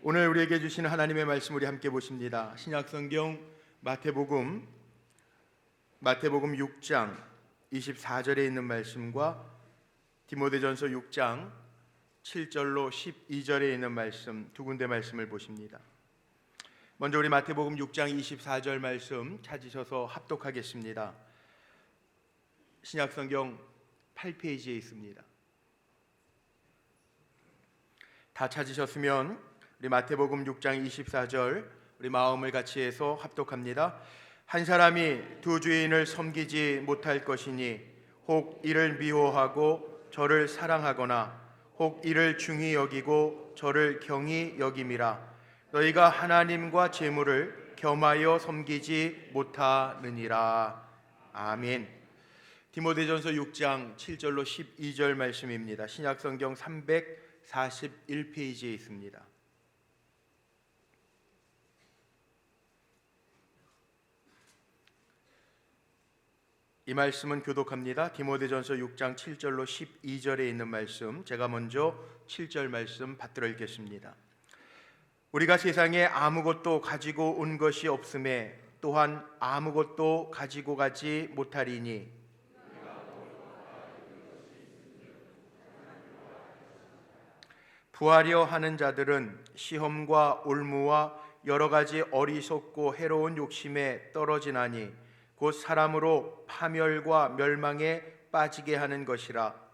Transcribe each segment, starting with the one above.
오늘 우리에게 주시는 하나님의 말씀 우리 함께 보십니다. 신약성경 마태복음 6장 24절에 있는 말씀과 디모데전서 6장 7절로 12절에 있는 말씀 두 군데 말씀을 보십니다. 먼저 우리 마태복음 6장 24절 말씀 찾으셔서 합독하겠습니다. 신약성경 8페이지에 있습니다. 다 찾으셨으면 우리 마태복음 6장 24절 우리 마음을 같이 해서 합독합니다. 한 사람이 두 주인을 섬기지 못할 것이니 혹 이를 미워하고 저를 사랑하거나 혹 이를 중히 여기고 저를 경히 여김이라. 너희가 하나님과 재물을 겸하여 섬기지 못하느니라. 아멘. 디모데전서 6장 7절로 12절 말씀입니다. 신약성경 341페이지에 있습니다. 이 말씀은 교독합니다. 디모데전서 6장 7절로 12절에 있는 말씀, 제가 먼저 7절 말씀 받들어 읽겠습니다. 우리가 세상에 아무것도 가지고 온 것이 없음에 또한 아무것도 가지고 가지 못하리니 부하려 하는 자들은 시험과 올무와 여러 가지 어리석고 해로운 욕심에 떨어지나니 곧 사람으로 파멸과 멸망에 빠지게 하는 것이라.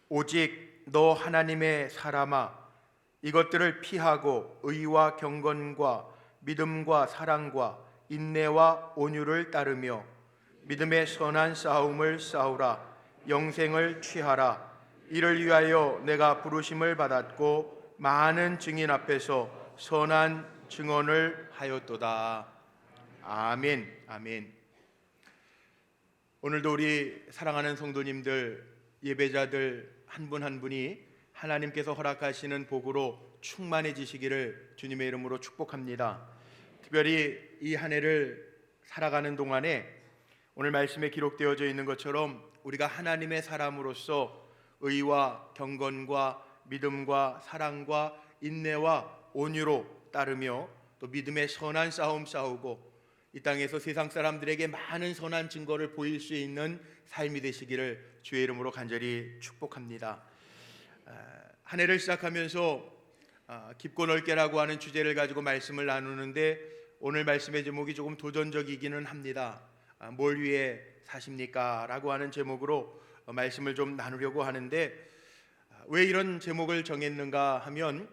오직 너 하나님의 사람아, 이것들을 피하고 의와 경건과 믿음과 사랑과 인내와 온유를 따르며 믿음의 선한 싸움을 싸우라. 영생을 취하라. 이를 위하여 내가 부르심을 받았고 많은 증인 앞에서 선한 증언을 하였도다. 아멘. 아멘. 오늘도 우리 사랑하는 성도님들, 예배자들 한 분 한 분이 하나님께서 허락하시는 복으로 충만해지시기를 주님의 이름으로 축복합니다. 특별히 이 한 해를 살아가는 동안에 오늘 말씀에 기록되어져 있는 것처럼 우리가 하나님의 사람으로서 의와 경건과 믿음과 사랑과 인내와 온유로 따르며 또 믿음의 선한 싸움 싸우고 이 땅에서 세상 사람들에게 많은 선한 증거를 보일 수 있는 삶이 되시기를 주의 이름으로 간절히 축복합니다. 한 해를 시작하면서 깊고 넓게라고 하는 주제를 가지고 말씀을 나누는데 오늘 말씀의 제목이 조금 도전적이기는 합니다. 뭘 위해 사십니까? 라고 하는 제목으로 말씀을 좀 나누려고 하는데, 왜 이런 제목을 정했는가 하면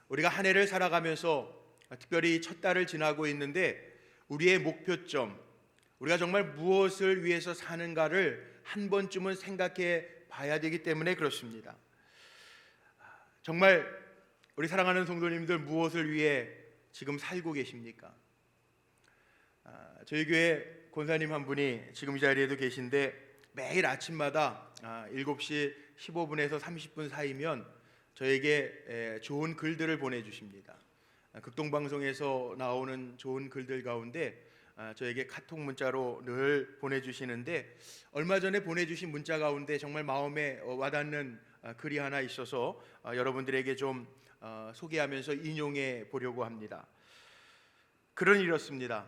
우리가 한 해를 살아가면서 특별히 첫 달을 지나고 있는데 우리의 목표점, 우리가 정말 무엇을 위해서 사는가를 한 번쯤은 생각해 봐야 되기 때문에 그렇습니다. 정말 우리 사랑하는 성도님들 무엇을 위해 지금 살고 계십니까? 저희 교회 권사님 한 분이 지금 이 자리에도 계신데 매일 아침마다 7시 15분에서 30분 사이면 저에게 좋은 글들을 보내주십니다. 극동방송에서 나오는 좋은 글들 가운데 저에게 카톡 문자로 늘 보내주시는데, 얼마 전에 보내주신 문자 가운데 정말 마음에 와닿는 글이 하나 있어서 여러분들에게 좀 소개하면서 인용해 보려고 합니다. 글은 이렇습니다.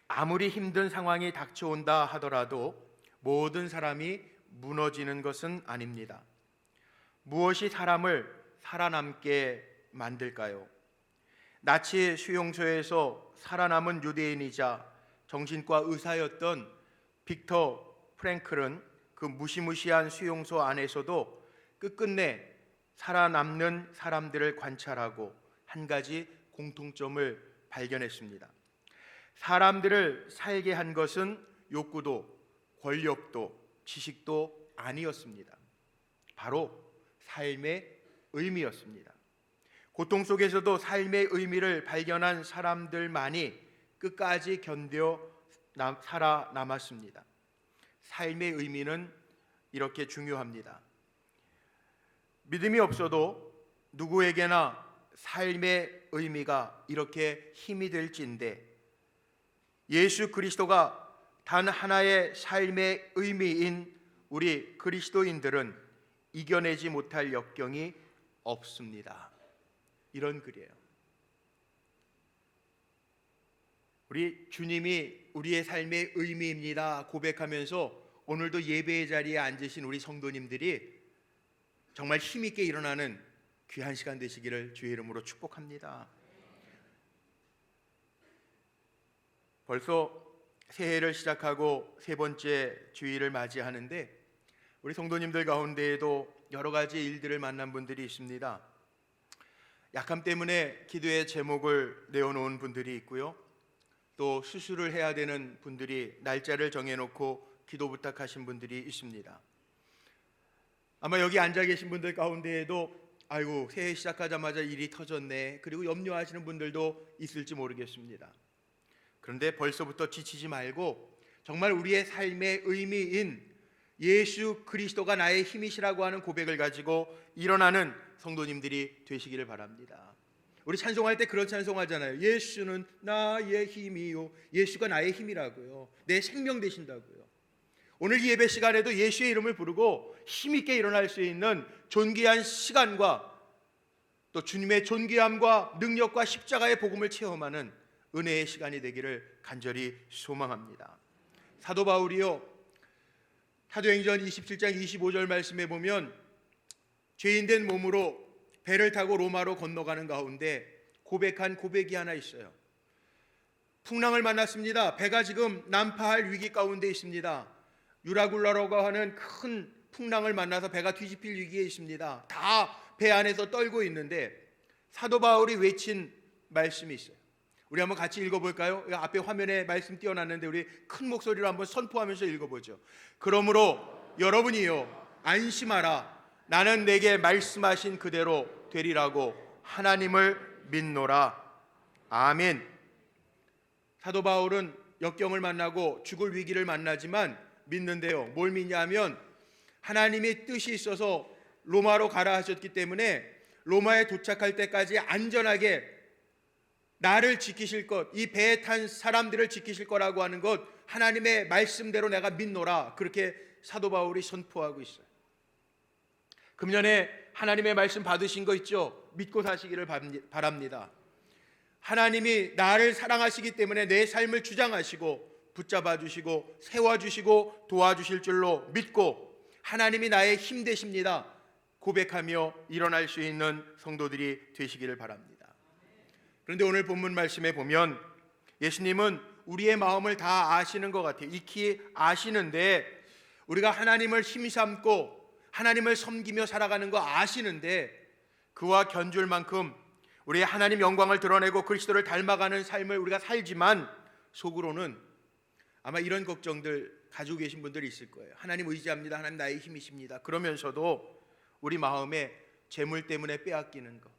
아무리 힘든 상황이 닥쳐온다 하더라도 모든 사람이 무너지는 것은 아닙니다. 무엇이 사람을 살아남게 만들까요? 나치 수용소에서 살아남은 유대인이자 정신과 의사였던 빅터 프랭클은 그 무시무시한 수용소 안에서도 끝끝내 살아남는 사람들을 관찰하고 한 가지 공통점을 발견했습니다. 사람들을 살게 한 것은 욕구도 권력도 지식도 아니었습니다. 바로 삶의 의미였습니다. 고통 속에서도 삶의 의미를 발견한 사람들만이 끝까지 견뎌 살아남았습니다. 삶의 의미는 이렇게 중요합니다. 믿음이 없어도 누구에게나 삶의 의미가 이렇게 힘이 될진데, 예수 그리스도가 단 하나의 삶의 의미인 우리 그리스도인들은 이겨내지 못할 역경이 없습니다. 이런 글이에요. 우리 주님이 우리의 삶의 의미입니다 고백하면서 오늘도 예배의 자리에 앉으신 우리 성도님들이 정말 힘있게 일어나는 귀한 시간 되시기를 주의 이름으로 축복합니다. 벌써 새해를 시작하고 세 번째 주일을 맞이하는데 우리 성도님들 가운데에도 여러 가지 일들을 만난 분들이 있습니다. 약함 때문에 기도의 제목을 내어놓은 분들이 있고요, 또 수술을 해야 되는 분들이 날짜를 정해놓고 기도 부탁하신 분들이 있습니다. 아마 여기 앉아 계신 분들 가운데에도 아이고 새해 시작하자마자 일이 터졌네, 그리고 염려하시는 분들도 있을지 모르겠습니다. 그런데 벌써부터 지치지 말고 정말 우리의 삶의 의미인 예수 그리스도가 나의 힘이시라고 하는 고백을 가지고 일어나는 성도님들이 되시기를 바랍니다. 우리 찬송할 때 그런 찬송하잖아요. 예수는 나의 힘이요, 예수가 나의 힘이라고요, 내 생명 되신다고요. 오늘 이 예배 시간에도 예수의 이름을 부르고 힘있게 일어날 수 있는 존귀한 시간과 또 주님의 존귀함과 능력과 십자가의 복음을 체험하는 은혜의 시간이 되기를 간절히 소망합니다. 사도 바울이요, 사도행전 27장 25절 말씀에 보면 죄인된 몸으로 배를 타고 로마로 건너가는 가운데 고백한 고백이 하나 있어요. 풍랑을 만났습니다. 배가 지금 난파할 위기 가운데 있습니다. 유라굴라라고 하는 큰 풍랑을 만나서 배가 뒤집힐 위기에 있습니다. 다 배 안에서 떨고 있는데 사도 바울이 외친 말씀이 있어요. 우리 한번 같이 읽어볼까요? 앞에 화면에 말씀 띄워놨는데 우리 큰 목소리로 한번 선포하면서 읽어보죠. 그러므로 여러분이요 안심하라. 나는 내게 말씀하신 그대로 되리라고 하나님을 믿노라. 아멘. 사도 바울은 역경을 만나고 죽을 위기를 만나지만 믿는데요, 뭘 믿냐면 하나님이 뜻이 있어서 로마로 가라 하셨기 때문에 로마에 도착할 때까지 안전하게 나를 지키실 것, 이 배에 탄 사람들을 지키실 거라고 하는 것, 하나님의 말씀대로 내가 믿노라, 그렇게 사도 바울이 선포하고 있어요. 금년에 하나님의 말씀 받으신 거 있죠? 믿고 사시기를 바랍니다. 하나님이 나를 사랑하시기 때문에 내 삶을 주장하시고 붙잡아 주시고 세워주시고 도와주실 줄로 믿고 하나님이 나의 힘 되십니다 고백하며 일어날 수 있는 성도들이 되시기를 바랍니다. 그런데 오늘 본문 말씀에 보면 예수님은 우리의 마음을 다 아시는 것 같아요. 익히 아시는데, 우리가 하나님을 힘삼고 하나님을 섬기며 살아가는 거 아시는데 그와 견줄 만큼 우리의 하나님 영광을 드러내고 그리스도를 닮아가는 삶을 우리가 살지만 속으로는 아마 이런 걱정들 가지고 계신 분들이 있을 거예요. 하나님 의지합니다, 하나님 나의 힘이십니다, 그러면서도 우리 마음에 재물 때문에 빼앗기는 것,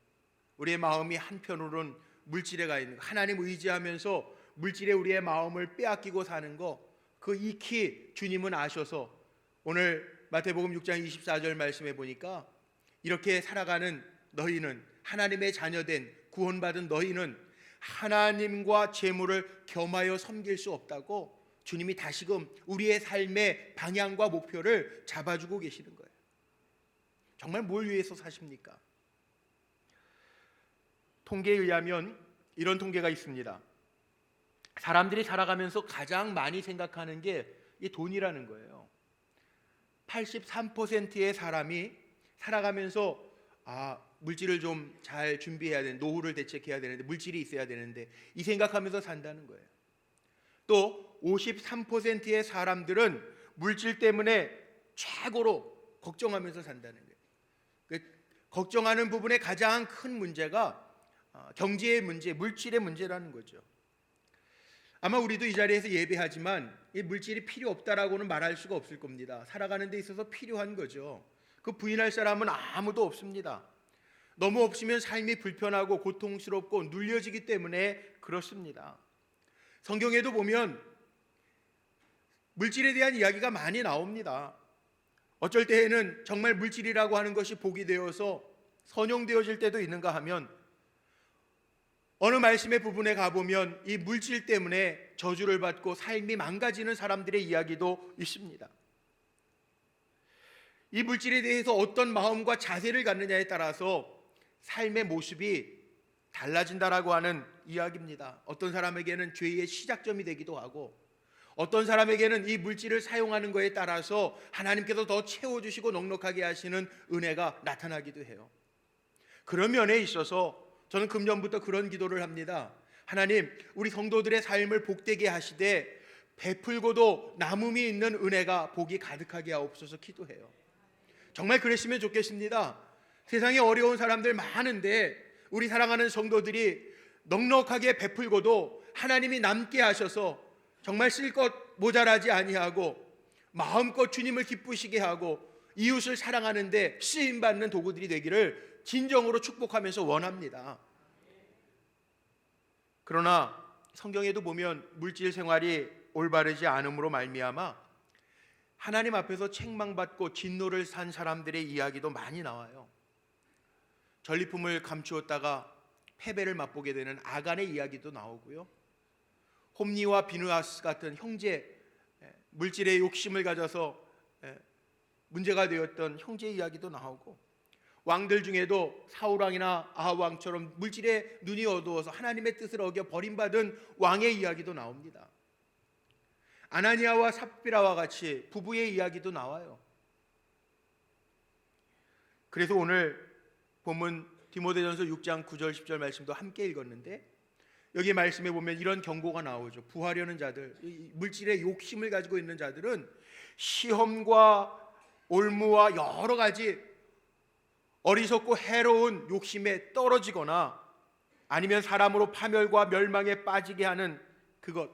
우리의 마음이 한편으로는 물질에 가 있는 것, 하나님 의지하면서 물질에 우리의 마음을 빼앗기고 사는 것, 그 익히 주님은 아셔서 오늘 마태복음 6장 24절 말씀에 보니까 이렇게 살아가는 너희는, 하나님의 자녀된 구원받은 너희는 하나님과 재물을 겸하여 섬길 수 없다고 주님이 다시금 우리의 삶의 방향과 목표를 잡아주고 계시는 거예요. 정말 뭘 위해서 사십니까? 통계에 의하면 이런 통계가 있습니다. 사람들이 살아가면서 가장 많이 생각하는 게 이 돈이라는 거예요. 83%의 사람이 살아가면서 물질을 좀 잘 준비해야 되는데, 노후를 대책해야 되는데, 물질이 있어야 되는데, 이 생각하면서 산다는 거예요. 또 53%의 사람들은 물질 때문에 최고로 걱정하면서 산다는 거예요. 걱정하는 부분의 가장 큰 문제가 경제의 문제, 물질의 문제라는 거죠. 아마 우리도 이 자리에서 예배하지만 이 물질이 필요 없다라고는 말할 수가 없을 겁니다. 살아가는 데 있어서 필요한 거죠. 그 부인할 사람은 아무도 없습니다. 너무 없으면 삶이 불편하고 고통스럽고 눌려지기 때문에 그렇습니다. 성경에도 보면 물질에 대한 이야기가 많이 나옵니다. 어쩔 때에는 정말 물질이라고 하는 것이 복이 되어서 선용되어질 때도 있는가 하면 어느 말씀의 부분에 가보면 이 물질 때문에 저주를 받고 삶이 망가지는 사람들의 이야기도 있습니다. 이 물질에 대해서 어떤 마음과 자세를 갖느냐에 따라서 삶의 모습이 달라진다라고 하는 이야기입니다. 어떤 사람에게는 죄의 시작점이 되기도 하고, 어떤 사람에게는 이 물질을 사용하는 것에 따라서 하나님께서 더 채워주시고 넉넉하게 하시는 은혜가 나타나기도 해요. 그런 면에 있어서 저는 금년부터 그런 기도를 합니다. 하나님, 우리 성도들의 삶을 복되게 하시되 베풀고도 남음이 있는 은혜가 복이 가득하게 하옵소서 기도해요. 정말 그랬으면 좋겠습니다. 세상에 어려운 사람들 많은데 우리 사랑하는 성도들이 넉넉하게 베풀고도 하나님이 남게 하셔서 정말 쓸 것 모자라지 아니하고 마음껏 주님을 기쁘시게 하고 이웃을 사랑하는데 쓰임받는 도구들이 되기를 진정으로 축복하면서 원합니다. 그러나 성경에도 보면 물질 생활이 올바르지 않음으로 말미암아 하나님 앞에서 책망받고 진노를 산 사람들의 이야기도 많이 나와요. 전리품을 감추었다가 패배를 맛보게 되는 아간의 이야기도 나오고요. 홈니와 비느하스 같은 형제, 물질의 욕심을 가져서 문제가 되었던 형제 이야기도 나오고, 왕들 중에도 사울왕이나 아합왕처럼 물질에 눈이 어두워서 하나님의 뜻을 어겨 버림받은 왕의 이야기도 나옵니다. 아나니아와 삽비라와 같이 부부의 이야기도 나와요. 그래서 오늘 본문 디모데전서 6장 9절 10절 말씀도 함께 읽었는데, 여기 말씀에 보면 이런 경고가 나오죠. 부하려는 자들, 물질의 욕심을 가지고 있는 자들은 시험과 올무와 여러 가지 어리석고 해로운 욕심에 떨어지거나 아니면 사람으로 파멸과 멸망에 빠지게 하는 그것,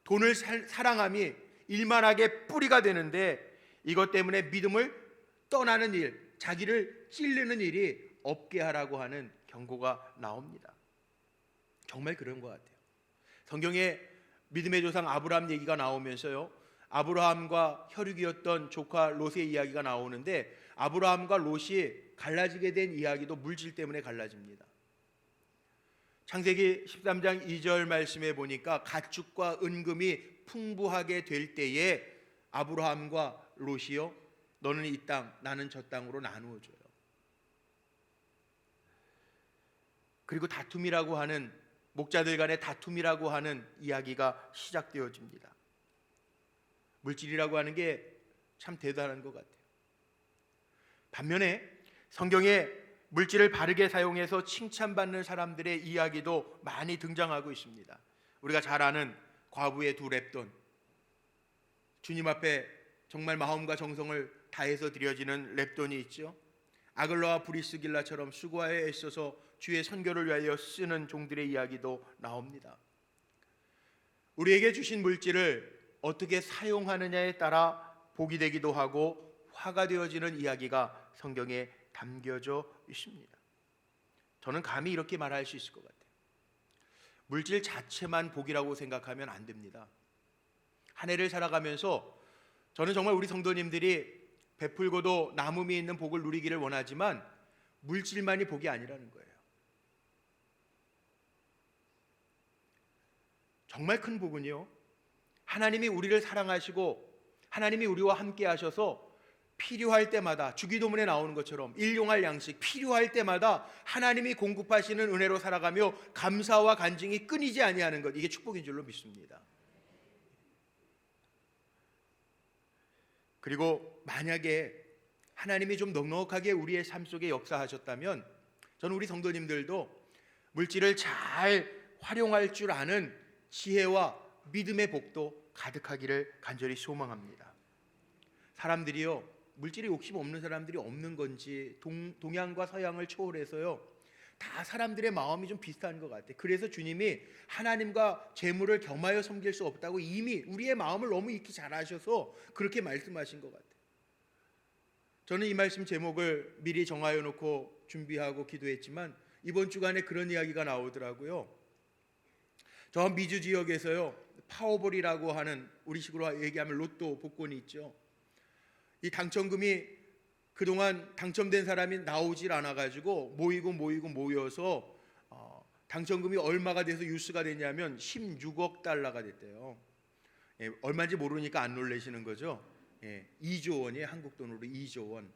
돈을 사랑함이 일만하게 뿌리가 되는데 이것 때문에 믿음을 떠나는 일, 자기를 찌르는 일이 없게 하라고 하는 경고가 나옵니다. 정말 그런 것 같아요. 성경에 믿음의 조상 아브라함 얘기가 나오면서요, 아브라함과 혈육이었던 조카 롯의 이야기가 나오는데 아브라함과 롯이 갈라지게 된 이야기도 물질 때문에 갈라집니다. 창세기 13장 2절 말씀에 보니까 가축과 은금이 풍부하게 될 때에 아브라함과 롯이요, 너는 이 땅, 나는 저 땅으로 나누어줘요. 그리고 다툼이라고 하는, 목자들 간의 다툼이라고 하는 이야기가 시작되어집니다. 물질이라고 하는 게 참 대단한 것 같아요. 반면에 성경에 물질을 바르게 사용해서 칭찬받는 사람들의 이야기도 많이 등장하고 있습니다. 우리가 잘 아는 과부의 두 렙돈, 주님 앞에 정말 마음과 정성을 다해서 드려지는 렙돈이 있죠. 아글라와 브리스길라처럼 수고하여 애써서 주의 선교를 위하여 쓰는 종들의 이야기도 나옵니다. 우리에게 주신 물질을 어떻게 사용하느냐에 따라 복이 되기도 하고 화가 되어지는 이야기가 성경에 담겨져 있습니다. 저는 감히 이렇게 말할 수 있을 것 같아요. 물질 자체만 복이라고 생각하면 안 됩니다. 한 해를 살아가면서 저는 정말 우리 성도님들이 베풀고도 남음이 있는 복을 누리기를 원하지만 물질만이 복이 아니라는 거예요. 정말 큰 복은요, 하나님이 우리를 사랑하시고 하나님이 우리와 함께 하셔서 필요할 때마다, 주기도문에 나오는 것처럼 일용할 양식 필요할 때마다 하나님이 공급하시는 은혜로 살아가며 감사와 간증이 끊이지 아니하는 것, 이게 축복인 줄로 믿습니다. 그리고 만약에 하나님이 좀 넉넉하게 우리의 삶 속에 역사하셨다면 저는 우리 성도님들도 물질을 잘 활용할 줄 아는 지혜와 믿음의 복도 가득하기를 간절히 소망합니다. 사람들이요, 물질에 욕심 없는 사람들이 없는 건지 동양과 서양을 초월해서요, 다 사람들의 마음이 좀 비슷한 것 같아요. 그래서 주님이 하나님과 재물을 겸하여 섬길 수 없다고 이미 우리의 마음을 너무 익히 잘 아셔서 그렇게 말씀하신 것 같아요. 저는 이 말씀 제목을 미리 정하여 놓고 준비하고 기도했지만 이번 주간에 그런 이야기가 나오더라고요. 저 미주 지역에서요, 파워볼이라고 하는, 우리식으로 얘기하면 로또 복권이 있죠. 이 당첨금이 그동안 당첨된 사람이 나오질 않아가지고 모여서 당첨금이 얼마가 돼서 뉴스가 됐냐면 16억 달러가 됐대요. 예, 얼마인지 모르니까 안 놀라시는 거죠. 예, 2조 원이에요. 한국 돈으로 2조 원.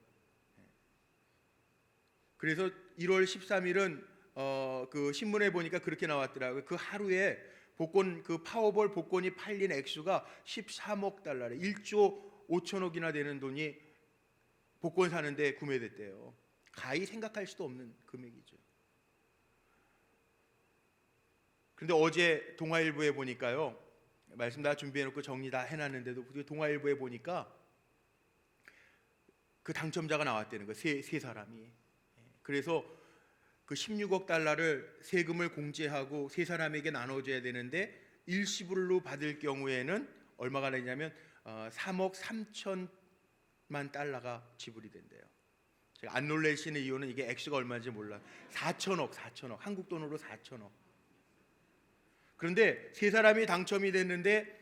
그래서 1월 13일은 그 신문에 보니까 그렇게 나왔더라고요. 그 하루에 복권, 그 파워볼 복권이 팔린 액수가 13억 달러래. 1조 5천억이나 되는 돈이 복권 사는데 구매됐대요. 가히 생각할 수도 없는 금액이죠. 그런데 어제 동아일보에 보니까요, 말씀 다 준비해놓고 정리 다 해놨는데도 동아일보에 보니까 그 당첨자가 나왔다는 거예요. 세 사람이. 그래서 그 16억 달러를 세금을 공제하고 세 사람에게 나눠줘야 되는데 일시불로 받을 경우에는 얼마가 되냐면 3억 3천만 달러가 지불이 된대요. 제가 안 놀라시는 이유는 이게 액수가 얼마인지 몰라. 4천억 한국 돈으로 4천억. 그런데 세 사람이 당첨이 됐는데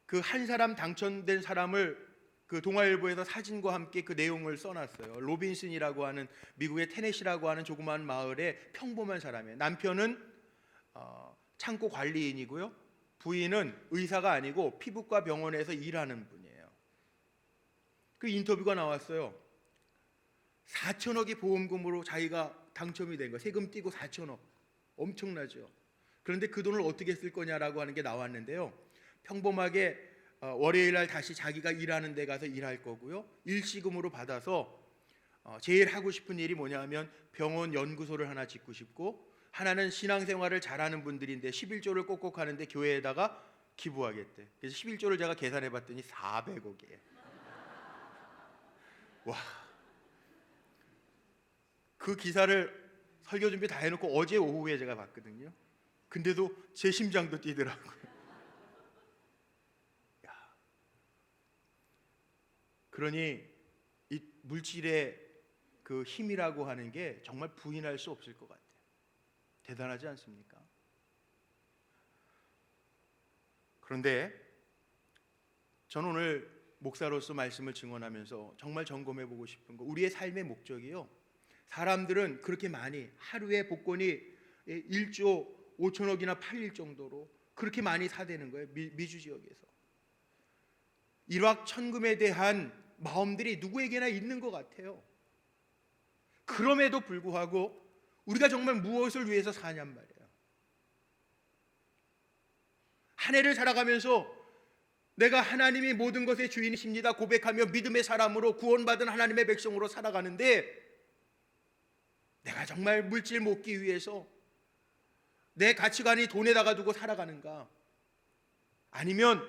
그 한 사람 당첨된 사람을 그 동아일보에서 사진과 함께 그 내용을 써놨어요. 로빈슨이라고 하는 미국의 테네시라고 하는 조그마한 마을의 평범한 사람이에요. 남편은 창고 관리인이고요. 부인은 의사가 아니고 피부과 병원에서 일하는 분이에요. 그 인터뷰가 나왔어요. 4천억이 보험금으로 자기가 당첨이 된 거, 세금 떼고 4천억, 엄청나죠. 그런데 그 돈을 어떻게 쓸 거냐라고 하는 게 나왔는데요. 평범하게 월요일 날 다시 자기가 일하는 데 가서 일할 거고요. 일시금으로 받아서 제일 하고 싶은 일이 뭐냐면 병원 연구소를 하나 짓고 싶고, 하나는 신앙생활을 잘하는 분들인데 11조를 꼭꼭 하는데 교회에다가 기부하겠대. 그래서 11조를 제가 계산해 봤더니 400억이에요. 와, 그 기사를 설교 준비 다 해놓고 어제 오후에 제가 봤거든요. 근데도 제 심장도 뛰더라고요. 그러니 이 물질의 그 힘이라고 하는 게 정말 부인할 수 없을 것 같아요. 대단하지 않습니까? 그런데 저는 오늘 목사로서 말씀을 증언하면서 정말 점검해 보고 싶은 거, 우리의 삶의 목적이요, 사람들은 그렇게 많이 하루에 복권이 1조 5천억이나 팔릴 정도로 그렇게 많이 사대는 거예요. 미주 지역에서. 일확천금에 대한 마음들이 누구에게나 있는 것 같아요. 그럼에도 불구하고 우리가 정말 무엇을 위해서 사냔 말이에요. 한 해를 살아가면서 내가 하나님이 모든 것의 주인이십니다 고백하며 믿음의 사람으로 구원받은 하나님의 백성으로 살아가는데, 내가 정말 물질 먹기 위해서 내 가치관이 돈에다가 두고 살아가는가? 아니면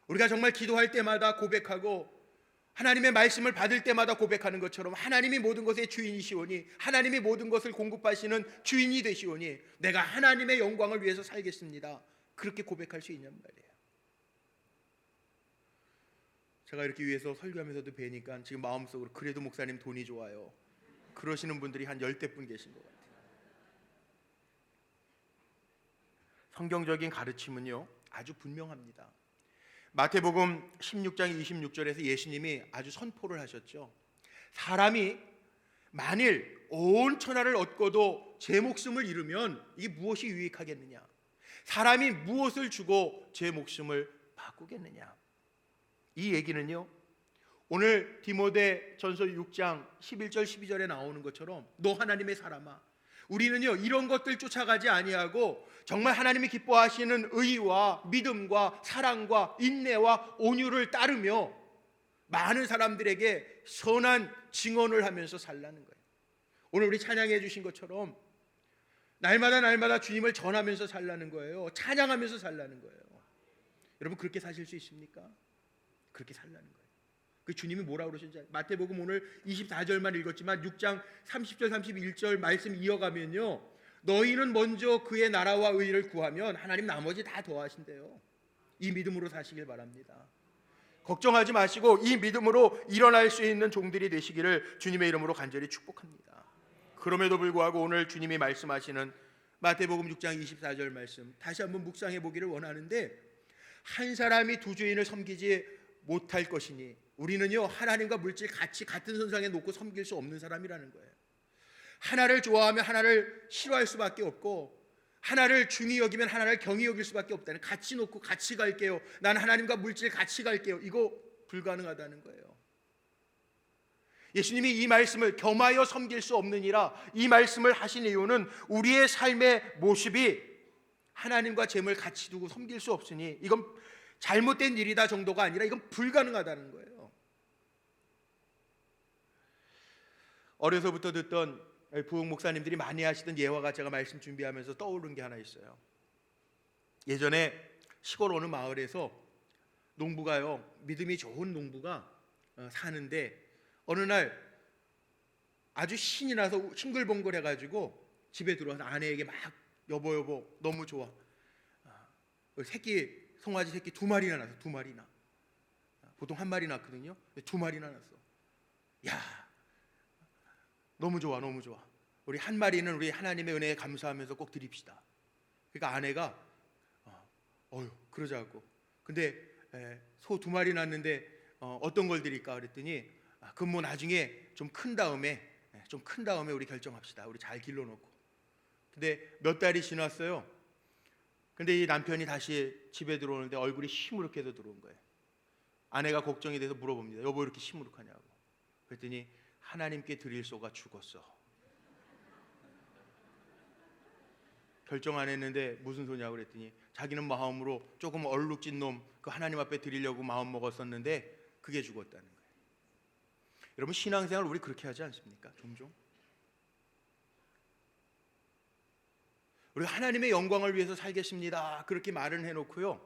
우리가 정말 기도할 때마다 고백하고 하나님의 말씀을 받을 때마다 고백하는 것처럼 하나님이 모든 것의 주인이시오니, 하나님이 모든 것을 공급하시는 주인이 되시오니 내가 하나님의 영광을 위해서 살겠습니다, 그렇게 고백할 수 있냔 말이에요. 제가 이렇게 위해서 설교하면서도 뵈니까 지금 마음속으로 그래도 목사님 돈이 좋아요 그러시는 분들이 한 10대분 계신 것 같아요. 성경적인 가르침은요 아주 분명합니다. 마태복음 16장 26절에서 예수님이 아주 선포를 하셨죠. 사람이 만일 온 천하를 얻고도 제 목숨을 잃으면 이게 무엇이 유익하겠느냐? 사람이 무엇을 주고 제 목숨을 바꾸겠느냐? 이 얘기는요, 오늘 디모데 전서 6장 11절 12절에 나오는 것처럼, 너 하나님의 사람아, 우리는요 이런 것들 쫓아가지 아니하고 정말 하나님이 기뻐하시는 의와 믿음과 사랑과 인내와 온유를 따르며 많은 사람들에게 선한 증언을 하면서 살라는 거예요. 오늘 우리 찬양해 주신 것처럼 날마다 주님을 전하면서 살라는 거예요. 찬양하면서 살라는 거예요. 여러분 그렇게 사실 수 있습니까? 그렇게 살라는 거예요. 그 주님이 뭐라고 그러셨는지 마태복음 오늘 24절만 읽었지만 6장 30절 31절 말씀 이어가면요, 너희는 먼저 그의 나라와 의를 구하면 하나님 나머지 다 더하신대요. 이 믿음으로 사시길 바랍니다. 걱정하지 마시고 이 믿음으로 일어날 수 있는 종들이 되시기를 주님의 이름으로 간절히 축복합니다. 그럼에도 불구하고 오늘 주님이 말씀하시는 마태복음 6장 24절 말씀 다시 한번 묵상해 보기를 원하는데, 한 사람이 두 주인을 섬기지 못할 것이니, 우리는요 하나님과 물질 같이 같은 선상에 놓고 섬길 수 없는 사람이라는 거예요. 하나를 좋아하면 하나를 싫어할 수밖에 없고, 하나를 중히 여기면 하나를 경히 여길 수밖에 없다는, 같이 놓고 같이 갈게요, 나는 하나님과 물질 같이 갈게요, 이거 불가능하다는 거예요. 예수님이 이 말씀을 겸하여 섬길 수 없느니라 이 말씀을 하신 이유는 우리의 삶의 모습이 하나님과 재물 같이 두고 섬길 수 없으니 이건 잘못된 일이다 정도가 아니라 이건 불가능하다는 거예요. 어려서부터 듣던 부흥 목사님들이 많이 하시던 예화가 제가 말씀 준비하면서 떠오른 게 하나 있어요. 예전에 시골 어느 마을에서 농부가요, 믿음이 좋은 농부가 사는데 어느 날 아주 신이 나서 싱글벙글 해가지고 집에 들어와서 아내에게 막 여보 너무 좋아, 새끼 송아지 새끼 2마리나 낳았어. 2마리나. 보통 1마리 낳거든요. 2마리나 낳았어. 야, 너무 좋아, 너무 좋아. 우리 1마리는 우리 하나님의 은혜에 감사하면서 꼭 드립시다. 그러니까 아내가 그러자고. 근데 소 2마리 낳았는데 어떤 걸 드릴까 그랬더니 그럼 뭐 나중에 좀 큰 다음에 우리 결정합시다. 우리 잘 길러놓고. 근데 몇 달이 지났어요. 근데 이 남편이 다시 집에 들어오는데 얼굴이 시무룩해서 들어온 거예요. 아내가 걱정이 돼서 물어봅니다. 여보 이렇게 시무룩하냐고. 그랬더니 하나님께 드릴 소가 죽었어. 결정 안 했는데 무슨 소냐고 그랬더니 자기는 마음으로 조금 얼룩진 놈 그 하나님 앞에 드리려고 마음 먹었었는데 그게 죽었다는 거예요. 여러분 신앙생활 우리 그렇게 하지 않습니까? 종종 우리 하나님의 영광을 위해서 살겠습니다 그렇게 말은 해놓고요,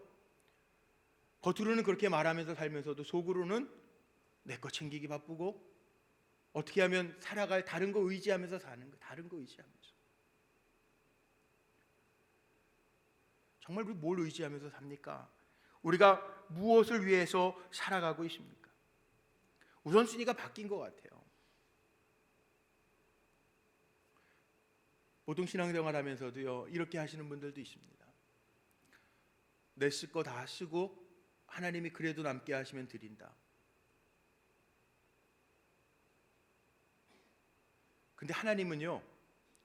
겉으로는 그렇게 말하면서 살면서도 속으로는 내 거 챙기기 바쁘고 어떻게 하면 살아갈 다른 거 의지하면서 사는 거예요. 다른 거 의지하면서. 정말 우리 뭘 의지하면서 삽니까? 우리가 무엇을 위해서 살아가고 있습니까? 우선순위가 바뀐 것 같아요. 보통 신앙생활 하면서도요 이렇게 하시는 분들도 있습니다. 내 쓸 거 다 쓰고 하나님이 그래도 남게 하시면 드린다. 근데 하나님은요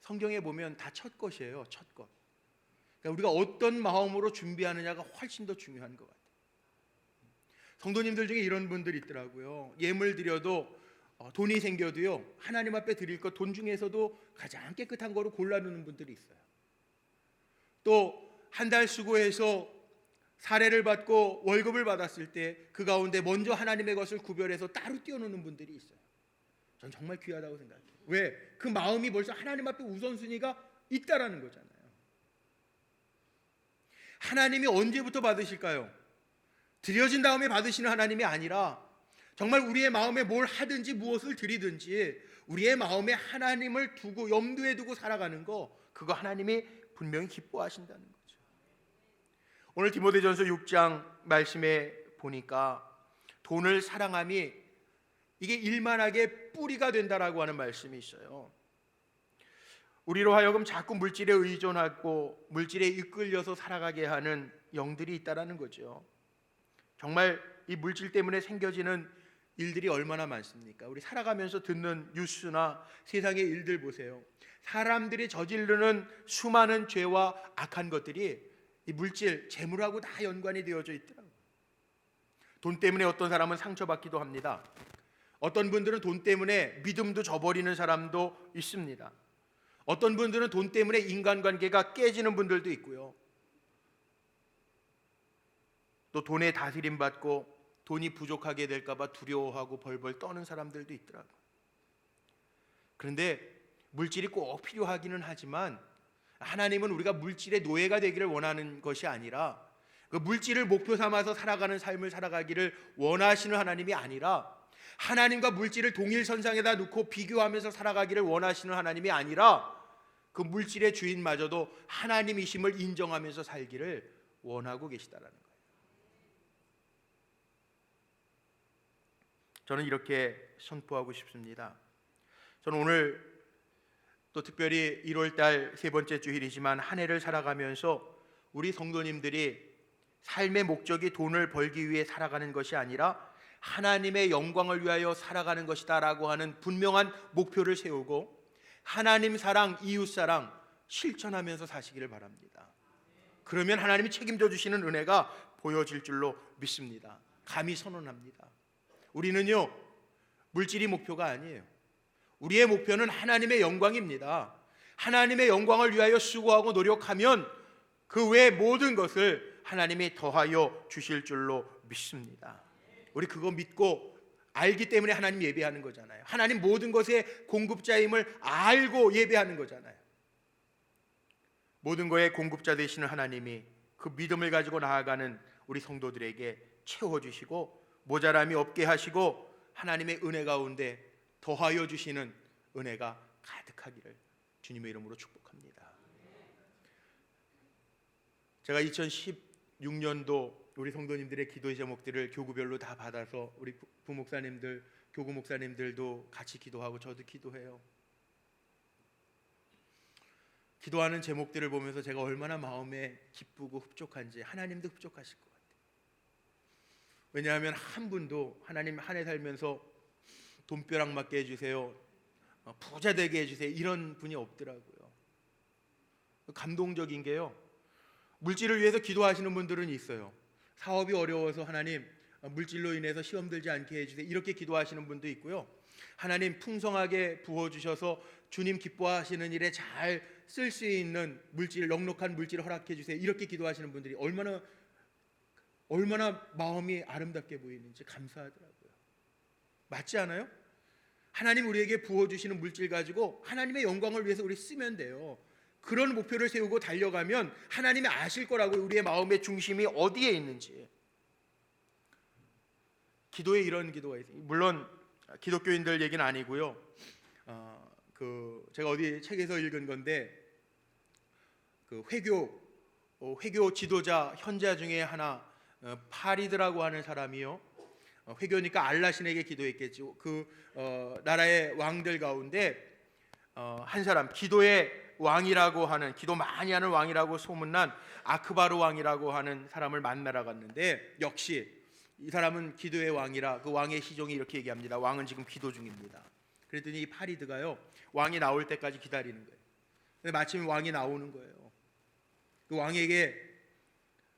성경에 보면 다 첫 것이에요. 첫 것. 그러니까 우리가 어떤 마음으로 준비하느냐가 훨씬 더 중요한 것 같아요. 성도님들 중에 이런 분들이 있더라고요. 예물 드려도 돈이 생겨도요 하나님 앞에 드릴 것 돈 중에서도 가장 깨끗한 거로 골라놓는 분들이 있어요. 또 한 달 수고해서 사례를 받고 월급을 받았을 때 그 가운데 먼저 하나님의 것을 구별해서 따로 띄워놓는 분들이 있어요. 전 정말 귀하다고 생각해요. 왜? 그 마음이 벌써 하나님 앞에 우선순위가 있다라는 거잖아요. 하나님이 언제부터 받으실까요? 드려진 다음에 받으시는 하나님이 아니라 정말 우리의 마음에 뭘 하든지 무엇을 드리든지 우리의 마음에 하나님을 두고 염두에 두고 살아가는 거, 그거 하나님이 분명히 기뻐하신다는 거죠. 오늘 디모데전서 6장 말씀에 보니까 돈을 사랑함이 이게 일만하게 뿌리가 된다라고 하는 말씀이 있어요. 우리로 하여금 자꾸 물질에 의존하고 물질에 이끌려서 살아가게 하는 영들이 있다라는 거죠. 정말 이 물질 때문에 생겨지는 일들이 얼마나 많습니까? 우리 살아가면서 듣는 뉴스나 세상의 일들 보세요. 사람들이 저지르는 수많은 죄와 악한 것들이 이 물질, 재물하고 다 연관이 되어져 있더라고요. 돈 때문에 어떤 사람은 상처받기도 합니다. 어떤 분들은 돈 때문에 믿음도 저버리는 사람도 있습니다. 어떤 분들은 돈 때문에 인간관계가 깨지는 분들도 있고요. 또 돈에 다스림 받고 돈이 부족하게 될까 봐 두려워하고 벌벌 떠는 사람들도 있더라고요. 그런데 물질이 꼭 필요하기는 하지만 하나님은 우리가 물질의 노예가 되기를 원하는 것이 아니라 그 물질을 목표 삼아서 살아가는 삶을 살아가기를 원하시는 하나님이 아니라 하나님과 물질을 동일선상에다 놓고 비교하면서 살아가기를 원하시는 하나님이 아니라 그 물질의 주인마저도 하나님이심을 인정하면서 살기를 원하고 계시다라는 거예요. 저는 이렇게 선포하고 싶습니다. 저는 오늘 또 특별히 1월달 세 번째 주일이지만 한 해를 살아가면서 우리 성도님들이 삶의 목적이 돈을 벌기 위해 살아가는 것이 아니라 하나님의 영광을 위하여 살아가는 것이다 라고 하는 분명한 목표를 세우고 하나님 사랑, 이웃 사랑, 실천하면서 사시기를 바랍니다. 그러면 하나님이 책임져 주시는 은혜가 보여질 줄로 믿습니다. 감히 선언합니다. 우리는요, 물질이 목표가 아니에요. 우리의 목표는 하나님의 영광입니다. 하나님의 영광을 위하여 수고하고 노력하면 그 외의 모든 것을 하나님이 더하여 주실 줄로 믿습니다. 우리 그거 믿고 알기 때문에 하나님 예배하는 거잖아요. 하나님 모든 것의 공급자임을 알고 예배하는 거잖아요. 모든 것의 공급자 되시는 하나님이 그 믿음을 가지고 나아가는 우리 성도들에게 채워주시고 모자람이 없게 하시고 하나님의 은혜 가운데 더하여 주시는 은혜가 가득하기를 주님의 이름으로 축복합니다. 제가 2016년도 우리 성도님들의 기도의 제목들을 교구별로 다 받아서 우리 부목사님들, 교구 목사님들도 같이 기도하고 저도 기도해요. 기도하는 제목들을 보면서 제가 얼마나 마음에 기쁘고 흡족한지 하나님도 흡족하실 것 같아요. 왜냐하면 한 분도 하나님 한 해 살면서 돈벼락 맞게 해주세요, 부자 되게 해주세요 이런 분이 없더라고요. 감동적인 게요, 물질을 위해서 기도하시는 분들은 있어요. 사업이 어려워서 하나님 물질로 인해서 시험 들지 않게 해주세요 이렇게 기도하시는 분도 있고요. 하나님 풍성하게 부어주셔서 주님 기뻐하시는 일에 잘 쓸 수 있는 물질, 넉넉한 물질을 허락해 주세요 이렇게 기도하시는 분들이 얼마나 마음이 아름답게 보이는지 감사하더라고요. 맞지 않아요? 하나님 우리에게 부어주시는 물질 가지고 하나님의 영광을 위해서 우리 쓰면 돼요. 그런 목표를 세우고 달려가면 하나님이 아실 거라고, 우리의 마음의 중심이 어디에 있는지. 기도에 이런 기도가 있어요. 물론 기독교인들 얘기는 아니고요. 제가 어디 책에서 읽은 건데 그 회교 지도자 현자 중에 하나 파리드라고 하는 사람이요. 회교니까 알라 신에게 기도했겠죠. 나라의 왕들 가운데 한 사람, 기도의 왕이라고 하는, 기도 많이 하는 왕이라고 소문난 아크바르 왕이라고 하는 사람을 만나러 갔는데, 역시 이 사람은 기도의 왕이라 그 왕의 시종이 이렇게 얘기합니다. 왕은 지금 기도 중입니다. 그랬더니 이 파리드가요, 왕이 나올 때까지 기다리는 거예요. 근데 마침 왕이 나오는 거예요. 그 왕에게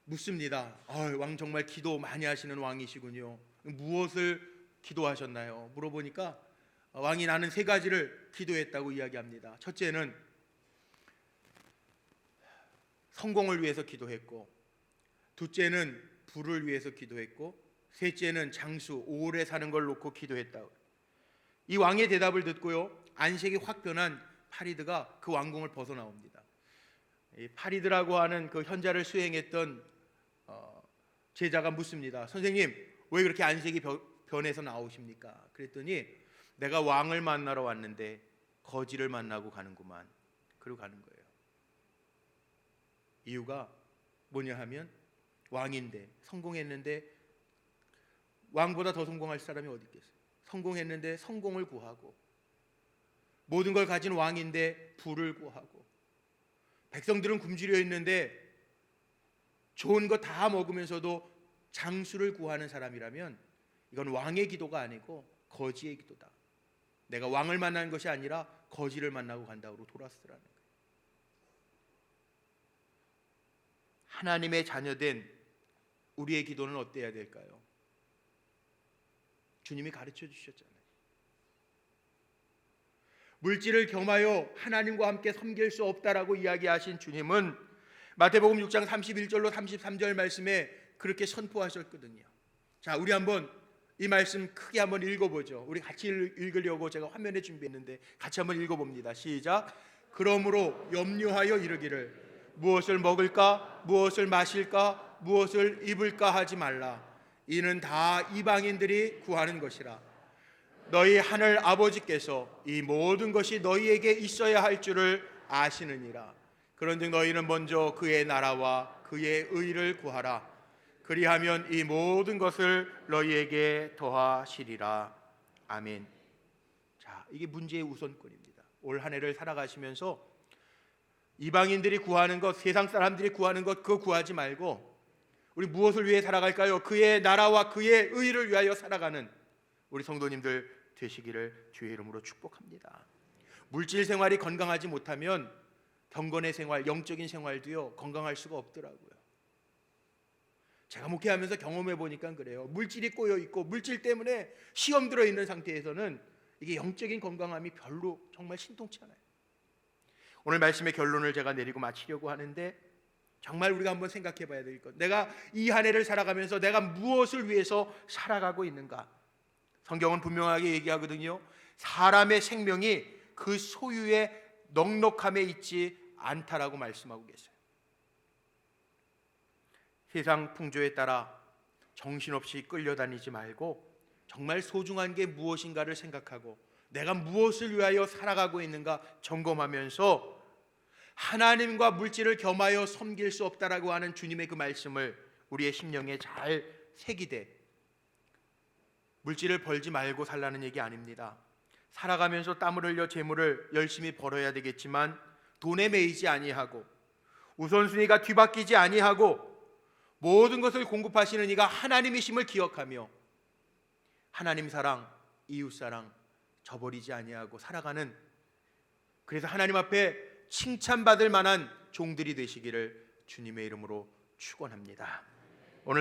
묻습니다. 왕 정말 기도 많이 하시는 왕이시군요. 무엇을 기도하셨나요? 물어보니까 왕이 나는 3가지를 기도했다고 이야기합니다. 첫째는 성공을 위해서 기도했고, 둘째는 부를 위해서 기도했고, 셋째는 장수, 오래 사는 걸 놓고 기도했다고. 이 왕의 대답을 듣고요, 안색이 확 변한 파리드가 그 왕궁을 벗어나옵니다. 이 파리드라고 하는 그 현자를 수행했던 제자가 묻습니다. 선생님, 왜 그렇게 안색이 변해서 나오십니까? 그랬더니 내가 왕을 만나러 왔는데 거지를 만나고 가는구만. 그러고 가는 거예요. 이유가 뭐냐 하면, 왕인데 성공했는데 왕보다 더 성공할 사람이 어디 있겠어요? 성공했는데 성공을 구하고, 모든 걸 가진 왕인데 부를 구하고, 백성들은 굶주려 있는데 좋은 거 다 먹으면서도 장수를 구하는 사람이라면 이건 왕의 기도가 아니고 거지의 기도다. 내가 왕을 만난 것이 아니라 거지를 만나고 간다고 돌아서라는 거예요. 하나님의 자녀된 우리의 기도는 어때야 될까요? 주님이 가르쳐 주셨잖아요. 물질을 겸하여 하나님과 함께 섬길 수 없다라고 이야기하신 주님은 마태복음 6장 31절로 33절 말씀에 그렇게 선포하셨거든요. 자, 우리 한번 이 말씀 크게 한번 읽어보죠. 우리 같이 읽으려고 제가 화면에 준비했는데 같이 한번 읽어봅니다. 시작. 그러므로 염려하여 이르기를 무엇을 먹을까, 무엇을 마실까, 무엇을 입을까 하지 말라. 이는 다 이방인들이 구하는 것이라. 너희 하늘 아버지께서 이 모든 것이 너희에게 있어야 할 줄을 아시느니라. 그런즉 너희는 먼저 그의 나라와 그의 의를 구하라. 그리하면 이 모든 것을 너희에게 더하시리라. 아멘. 자, 이게 문제의 우선권입니다. 올 한 해를 살아가시면서 이방인들이 구하는 것, 세상 사람들이 구하는 것, 그거 구하지 말고 우리 무엇을 위해 살아갈까요? 그의 나라와 그의 의를 위하여 살아가는 우리 성도님들 되시기를 주의 이름으로 축복합니다. 물질 생활이 건강하지 못하면 경건의 생활, 영적인 생활도요 건강할 수가 없더라고요. 제가 목회하면서 경험해 보니까 그래요. 물질이 꼬여 있고 물질 때문에 시험 들어 있는 상태에서는 이게 영적인 건강함이 별로 정말 신통치 않아요. 오늘 말씀의 결론을 제가 내리고 마치려고 하는데, 정말 우리가 한번 생각해 봐야 될 것, 내가 이 한 해를 살아가면서 내가 무엇을 위해서 살아가고 있는가? 성경은 분명하게 얘기하거든요. 사람의 생명이 그 소유의 넉넉함에 있지 않다라고 말씀하고 계세요. 세상 풍조에 따라 정신없이 끌려다니지 말고 정말 소중한 게 무엇인가를 생각하고 내가 무엇을 위하여 살아가고 있는가 점검하면서 하나님과 물질을 겸하여 섬길 수 없다라고 하는 주님의 그 말씀을 우리의 심령에 잘 새기되, 물질을 벌지 말고 살라는 얘기 아닙니다. 살아가면서 땀을 흘려 재물을 열심히 벌어야 되겠지만 돈에 매이지 아니하고 우선순위가 뒤바뀌지 아니하고 모든 것을 공급하시는 이가 하나님이심을 기억하며 하나님 사랑, 이웃 사랑 저버리지 아니하고 살아가는, 그래서 하나님 앞에 칭찬받을 만한 종들이 되시기를 주님의 이름으로 축원합니다.